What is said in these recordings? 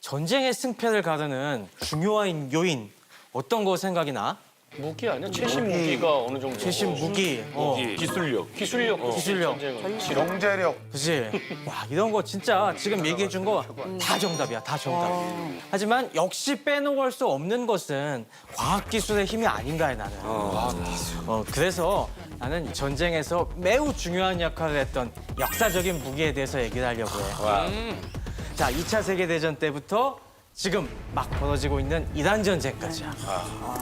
전쟁의 승패를 가르는 중요한 요인 어떤 거 생각이 나? 무기 아니야? 최신 무기가 어느 정도? 최신 무기, 기술력. 기술력, 경제력. 그치? 와, 이런 거 진짜 지금 얘기해 준 거 다 정답이야, 다 정답. 하지만 역시 빼놓을 수 없는 것은 과학기술의 힘이 아닌가에 나는. 그래서 나는 전쟁에서 매우 중요한 역할을 했던 역사적인 무기에 대해서 얘기를 하려고 해. 자, 2차 세계대전 때부터 지금 막 벌어지고 있는 이란 전쟁까지야.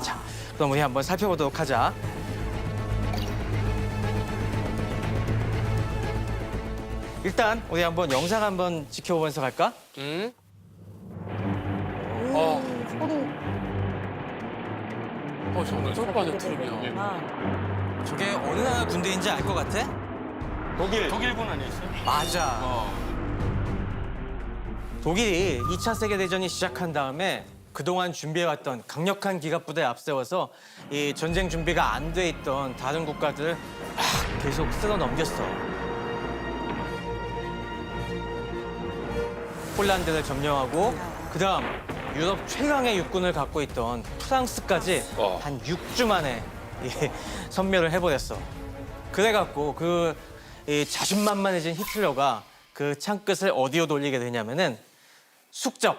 자, 그럼 우리 한번 살펴보도록 하자. 일단 우리 한번 영상 한번 지켜보면서 갈까? 저는 철판의 트림이야. 저게 어느 나라 군대인지 알 것 같아? 독일군 아니었어요? 맞아. 독일이 2차 세계대전이 시작한 다음에 그동안 준비해왔던 강력한 기갑부대에 앞세워서 이 전쟁 준비가 안 돼 있던 다른 국가들을 막 계속 쓸어 넘겼어. 폴란드를 점령하고 그다음 유럽 최강의 육군을 갖고 있던 프랑스까지 한 6주 만에 섬멸을 해버렸어. 그래갖고 이 자신만만해진 히틀러가 그 창끝을 어디로 돌리게 되냐면은 숙적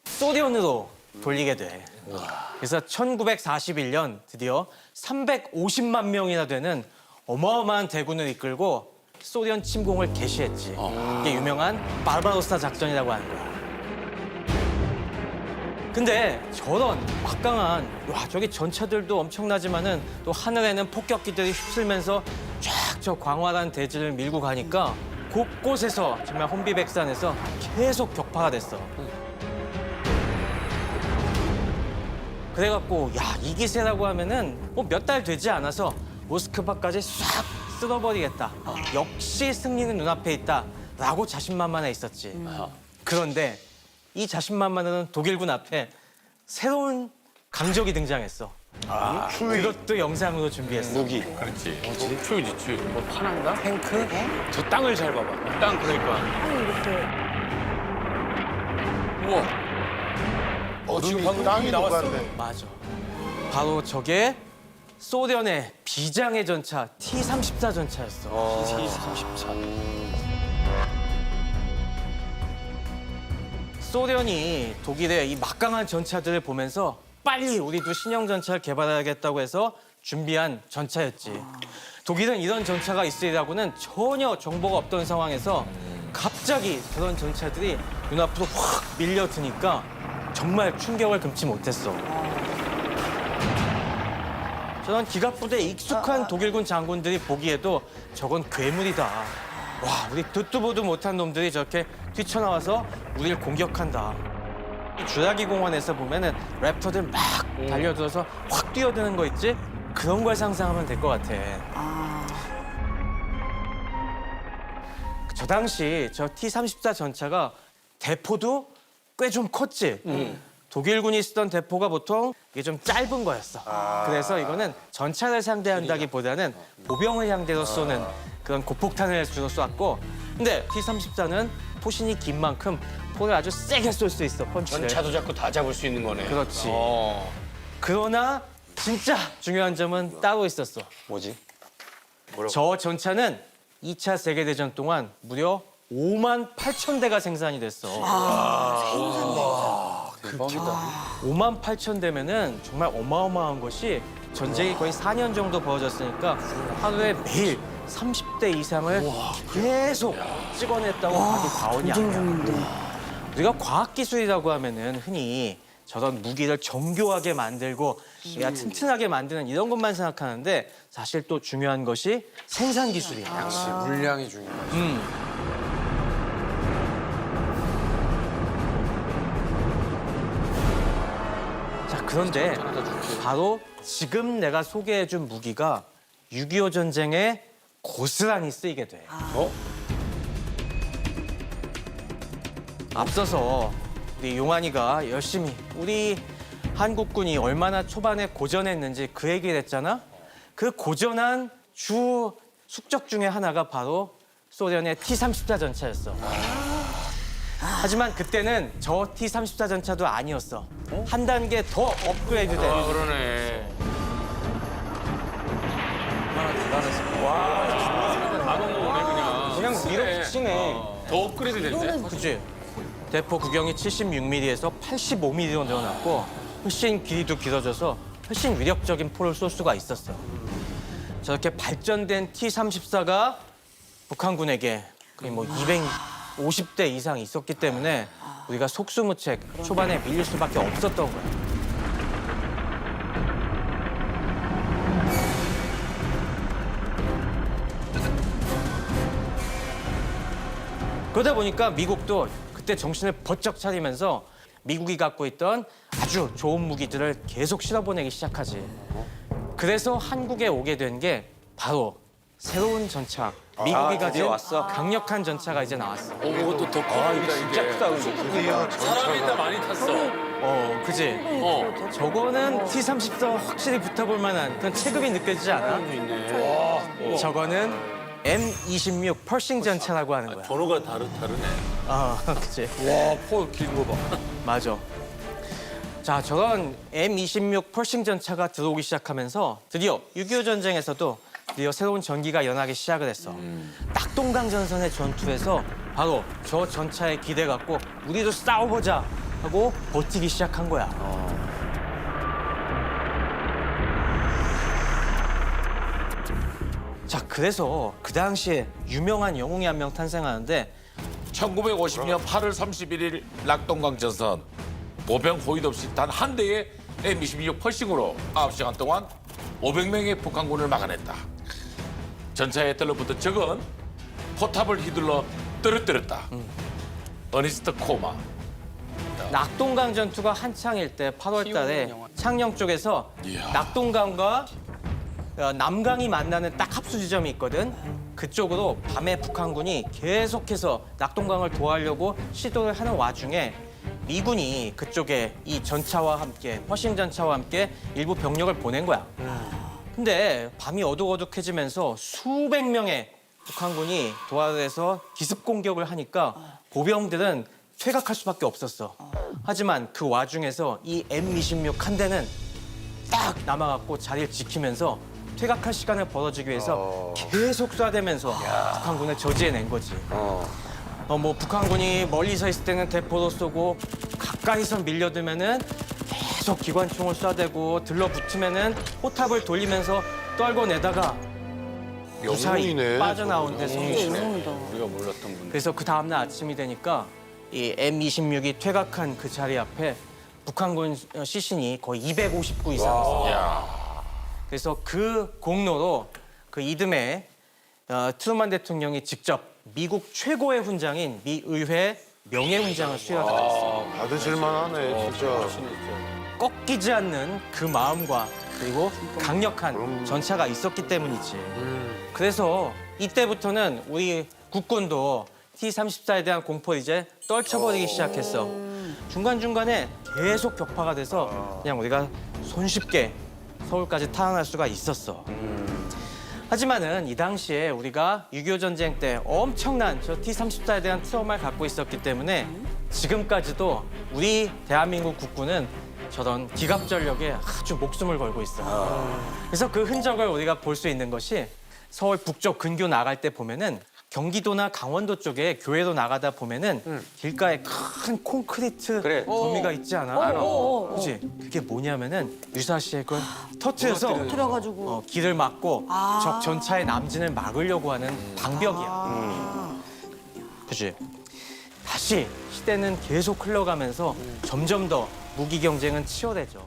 소련으로 돌리게 돼. 그래서 1941년 드디어 350만 명이나 되는 어마어마한 대군을 이끌고 소련 침공을 개시했지. 이게 유명한 바르바로사 작전이라고 하는 거야. 근데 저런 막강한 저기 전차들도 엄청나지만은 또 하늘에는 폭격기들이 휩쓸면서 쫙 저 광활한 대지를 밀고 가니까 곳곳에서 정말 혼비백산에서 계속 격파가 됐어. 그래갖고 이 기세라고 하면은 몇 달 되지 않아서 모스크바까지 싹 쓸어버리겠다. 역시 승리는 눈앞에 있다라고 자신만만해 있었지. 그런데 이 자신만만한 독일군 앞에 새로운 강적이 등장했어. 그것도 영상으로 준비했어. 무기. 그렇지. 추위지. 뭐 파난다? 탱크? 저 땅을 잘 봐봐. 땅 그러니까. 우와. 지금 방금 땅이 나왔어. 맞아. 바로 저게 소련의 비장의 전차 T-34 전차였어. T-34. 소련이 독일의 이 막강한 전차들을 보면서 빨리 우리도 신형 전차를 개발해야겠다고 해서 준비한 전차였지. 독일은 이런 전차가 있으리라고는 전혀 정보가 없던 상황에서 갑자기 그런 전차들이 눈앞으로 확 밀려드니까 정말 충격을 금치 못했어. 저런 기갑부대에 익숙한 독일군 장군들이 보기에도 저건 괴물이다. 와, 우리 듣도 보도 못한 놈들이 저렇게 뛰쳐나와서 우리를 공격한다. 이 주라기 공원에서 보면은 랩터들 막 달려들어서 확 뛰어드는 거 있지? 그런 걸 상상하면 될 것 같아. 저 당시 저 T-34 전차가 대포도 꽤 좀 컸지? 독일군이 쓰던 대포가 보통 이게 좀 짧은 거였어. 그래서 이거는 전차를 상대한다기보다는 보병을 상대로 쏘는 그런 고폭탄을 주로 쐈고, 근데 T-34는 포신이 긴 만큼 포를 아주 세게 쏠 수 있어, 펀치를. 전차도 잡고 다 잡을 수 있는 거네. 그렇지. 그러나 진짜 중요한 점은 따로 있었어. 뭐지? 저 전차는 2차 세계대전 동안 무려 5만 8천 대가 생산이 됐어. 대박이다. 5만 8천 대면은 정말 어마어마한 것이 전쟁이 거의 4년 정도 벌어졌으니까 하루에 매일 30대 이상을 계속 찍어냈다고 하기 과언이 아니야. 우리가 과학기술이라고 하면은 흔히 저런 무기를 정교하게 만들고 튼튼하게 만드는 이런 것만 생각하는데 사실 또 중요한 것이 생산기술이야. 역시 물량이 중요하지. 자, 그런데 바로 지금 내가 소개해준 무기가 6.25 전쟁에 고스란히 쓰이게 돼. 앞서서 우리 용환이가 열심히 우리 한국군이 얼마나 초반에 고전했는지 그 얘기를 했잖아. 그 고전한 주 숙적 중에 하나가 바로 소련의 T-34 전차였어. 하지만 그때는 저 T-34 전차도 아니었어. 한 단계 더 업그레이드된 아, 그러네. 바로 오네 그냥. 그냥 밀어붙이네. 더 업그레이드 됐네. 그치? 대포 구경이 76mm에서 85mm로 늘어났고 훨씬 길이도 길어져서 훨씬 위력적인 포를 쏠 수가 있었어. 저렇게 발전된 T-34가 북한군에게 거의 뭐 250대 이상 있었기 때문에 우리가 속수무책 초반에 밀릴 수밖에 없었던 거야. 그러다 보니까 미국도 그때 정신을 번쩍 차리면서 미국이 갖고 있던 아주 좋은 무기들을 계속 실어보내기 시작하지. 그래서 한국에 오게 된 게 바로 새로운 전차. 미국이 가진 강력한 전차가 이제 나왔어. 그것도 더 커. 이거 진짜 크다. 드디어 사람이 다 많이 탔어. 그지? 어. 저거는 T-34 확실히 붙어볼 만한 그런 체급이 느껴지지 않아? 있네. 저거는 M26 펄싱 전차라고 하는 거야. 번호가 다르네. 그치? 와, 포 긴 거 봐. 맞아. 자, 저런 M26 펄싱 전차가 들어오기 시작하면서 드디어 6.25 전쟁에서도 드디어 새로운 전기가 연하기 시작을 했어. 낙동강 전선의 전투에서 바로 저 전차에 기대 갖고 우리도 싸워보자 하고 버티기 시작한 거야. 자, 그래서 그 당시에 유명한 영웅이 한 명 탄생하는데 1950년 8월 31일 낙동강 전선 보병 호위도 없이 단 한 대의 M26 펄싱으로 9시간 동안 500명의 북한군을 막아냈다. 전차에 들러붙은 적은 포탑을 휘둘러 떨어뜨렸다. 어니스트 코마. 낙동강 전투가 한창일 때 8월 달에 창녕 쪽에서 낙동강과 남강이 만나는 딱 합수 지점이 있거든. 그쪽으로 밤에 북한군이 계속해서 낙동강을 도하려고 시도를 하는 와중에 미군이 그쪽에 이 전차와 함께 퍼싱 전차와 함께 일부 병력을 보낸 거야. 근데 밤이 어둑어둑해지면서 수백 명의 북한군이 도하에서 기습 공격을 하니까 보병들은 퇴각할 수밖에 없었어. 하지만 그 와중에서 이 M26 한 대는 딱 남아갖고 자리를 지키면서 퇴각할 시간을 벌어주기 위해서 계속 쏴대면서 북한군을 저지해낸 거지. 뭐 북한군이 멀리서 있을 때는 대포로 쏘고 가까이서 밀려들면은 계속 기관총을 쏴대고 들러붙으면은 포탑을 돌리면서 떨궈내다가 무사히 영웅이네, 빠져나온 데 성공이네. 우리가 몰랐던 분. 그래서 그 다음날 아침이 되니까 이 M26이 퇴각한 그 자리 앞에 북한군 시신이 거의 250구 이상 있어요. 그래서 그 공로로 그 이듬해 트루만 대통령이 직접 미국 최고의 훈장인 미 의회 명예훈장을 수여하게 됐어요. 받으실 만하네, 진짜. 꺾이지 않는 그 마음과 그리고 강력한 전차가 있었기 때문이지. 그래서 이때부터는 우리 국군도 T-34에 대한 공포를 이제 떨쳐버리기 시작했어. 중간중간에 계속 격파가 돼서 그냥 우리가 손쉽게 서울까지 탈환할 수가 있었어. 하지만은 이 당시에 우리가 6.25 전쟁 때 엄청난 저 T-34에 대한 트라우마를 갖고 있었기 때문에 지금까지도 우리 대한민국 국군은 저런 기갑전력에 아주 목숨을 걸고 있어. 그래서 그 흔적을 우리가 볼 수 있는 것이 서울 북쪽 근교 나갈 때 보면은 경기도나 강원도 쪽에 교회로 나가다 보면은 길가에 큰 콘크리트 더미가 있지 않아? 그렇지? 그게 뭐냐면은 유사시에 그걸 터트려서 들어가지고 길을 막고 적 전차의 남진을 막으려고 하는 방벽이야. 그치? 다시 시대는 계속 흘러가면서 점점 더 무기 경쟁은 치열해져.